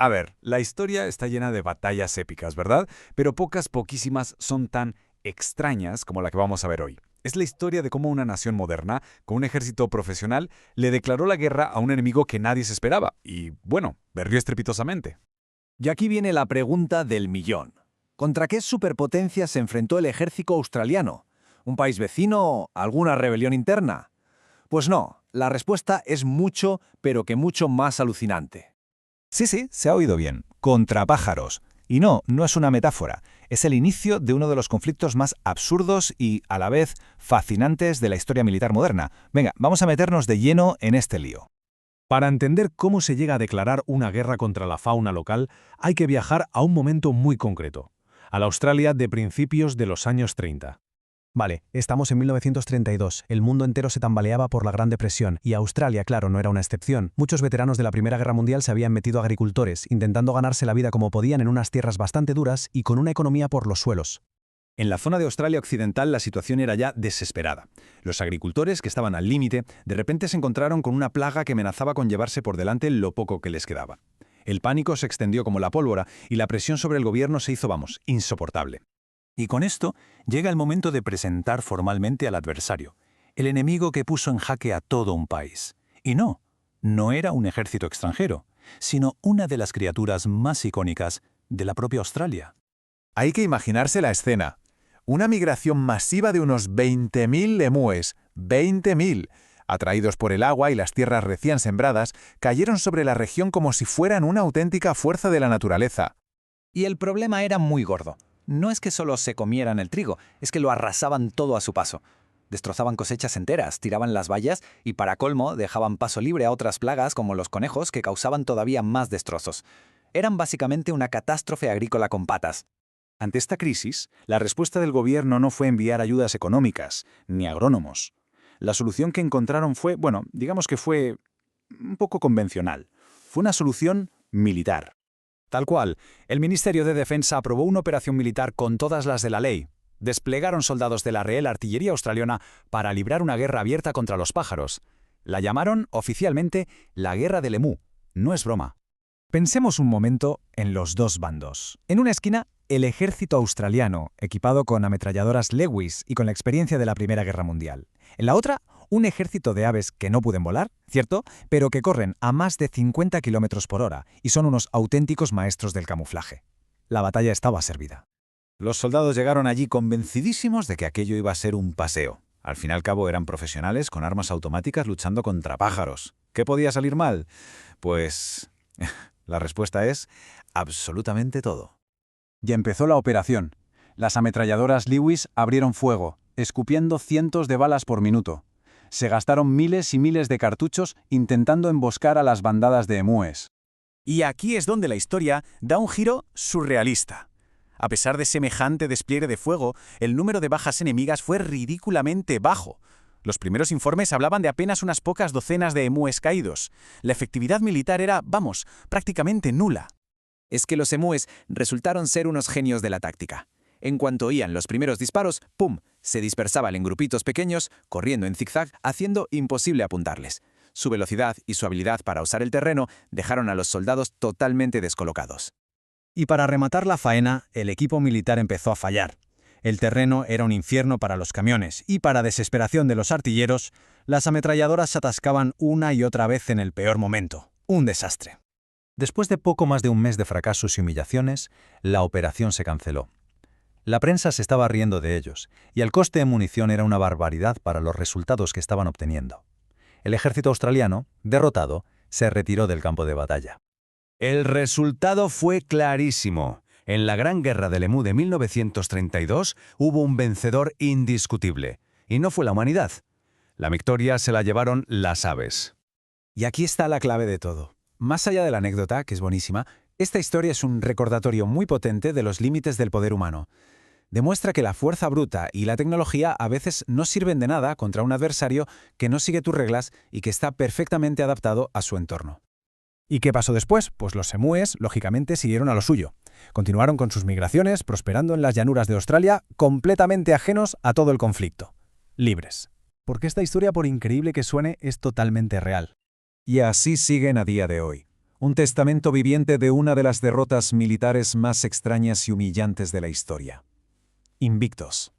A ver, la historia está llena de batallas épicas, ¿verdad? Pero poquísimas son tan extrañas como la que vamos a ver hoy. Es la historia de cómo una nación moderna, con un ejército profesional, le declaró la guerra a un enemigo que nadie se esperaba y, bueno, perdió estrepitosamente. Y aquí viene la pregunta del millón. ¿Contra qué superpotencia se enfrentó el ejército australiano? ¿Un país vecino? ¿Alguna rebelión interna? Pues no, la respuesta es mucho, pero que mucho más alucinante. Sí, se ha oído bien. Contra pájaros. Y no es una metáfora. Es el inicio de uno de los conflictos más absurdos y, a la vez, fascinantes de la historia militar moderna. Venga, vamos a meternos de lleno en este lío. Para entender cómo se llega a declarar una guerra contra la fauna local, hay que viajar a un momento muy concreto, a la Australia de principios de los años 30. Vale, estamos en 1932. El mundo entero se tambaleaba por la Gran Depresión y Australia, claro, no era una excepción. Muchos veteranos de la Primera Guerra Mundial se habían metido a agricultores, intentando ganarse la vida como podían en unas tierras bastante duras y con una economía por los suelos. En la zona de Australia Occidental la situación era ya desesperada. Los agricultores, que estaban al límite, de repente se encontraron con una plaga que amenazaba con llevarse por delante lo poco que les quedaba. El pánico se extendió como la pólvora y la presión sobre el gobierno se hizo, insoportable. Y con esto llega el momento de presentar formalmente al adversario, el enemigo que puso en jaque a todo un país. Y no era un ejército extranjero, sino una de las criaturas más icónicas de la propia Australia. Hay que imaginarse la escena. Una migración masiva de unos 20.000 lemúes, 20.000, atraídos por el agua y las tierras recién sembradas, cayeron sobre la región como si fueran una auténtica fuerza de la naturaleza. Y el problema era muy gordo. No es que solo se comieran el trigo, es que lo arrasaban todo a su paso. Destrozaban cosechas enteras, tiraban las vallas y, para colmo, dejaban paso libre a otras plagas como los conejos que causaban todavía más destrozos. Eran básicamente una catástrofe agrícola con patas. Ante esta crisis, la respuesta del gobierno no fue enviar ayudas económicas, ni agrónomos. La solución que encontraron fue, digamos que fue un poco convencional. Fue una solución militar. Tal cual, el Ministerio de Defensa aprobó una operación militar con todas las de la ley. Desplegaron soldados de la Real Artillería Australiana para librar una guerra abierta contra los pájaros. La llamaron oficialmente la Guerra del Emú. No es broma. Pensemos un momento en los dos bandos. En una esquina, el ejército australiano, equipado con ametralladoras Lewis y con la experiencia de la Primera Guerra Mundial. En la otra, un ejército de aves que no pueden volar, ¿cierto?, pero que corren a más de 50 km por hora y son unos auténticos maestros del camuflaje. La batalla estaba servida. Los soldados llegaron allí convencidísimos de que aquello iba a ser un paseo. Al fin y al cabo eran profesionales con armas automáticas luchando contra pájaros. ¿Qué podía salir mal? Pues la respuesta es absolutamente todo. Ya empezó la operación. Las ametralladoras Lewis abrieron fuego, escupiendo cientos de balas por minuto. Se gastaron miles y miles de cartuchos intentando emboscar a las bandadas de emúes. Y aquí es donde la historia da un giro surrealista. A pesar de semejante despliegue de fuego, el número de bajas enemigas fue ridículamente bajo. Los primeros informes hablaban de apenas unas pocas docenas de emúes caídos. La efectividad militar era, prácticamente nula. Es que los emúes resultaron ser unos genios de la táctica. En cuanto oían los primeros disparos, ¡pum!, se dispersaban en grupitos pequeños, corriendo en zigzag, haciendo imposible apuntarles. Su velocidad y su habilidad para usar el terreno dejaron a los soldados totalmente descolocados. Y para rematar la faena, el equipo militar empezó a fallar. El terreno era un infierno para los camiones y, para desesperación de los artilleros, las ametralladoras se atascaban una y otra vez en el peor momento. Un desastre. Después de poco más de un mes de fracasos y humillaciones, la operación se canceló. La prensa se estaba riendo de ellos, y el coste de munición era una barbaridad para los resultados que estaban obteniendo. El ejército australiano, derrotado, se retiró del campo de batalla. El resultado fue clarísimo. En la Gran Guerra del Emú de 1932 hubo un vencedor indiscutible, y no fue la humanidad. La victoria se la llevaron las aves. Y aquí está la clave de todo. Más allá de la anécdota, que es buenísima, esta historia es un recordatorio muy potente de los límites del poder humano. Demuestra que la fuerza bruta y la tecnología a veces no sirven de nada contra un adversario que no sigue tus reglas y que está perfectamente adaptado a su entorno. ¿Y qué pasó después? Pues los emúes, lógicamente, siguieron a lo suyo. Continuaron con sus migraciones, prosperando en las llanuras de Australia, completamente ajenos a todo el conflicto. Libres. Porque esta historia, por increíble que suene, es totalmente real. Y así siguen a día de hoy. Un testamento viviente de una de las derrotas militares más extrañas y humillantes de la historia. Invictos.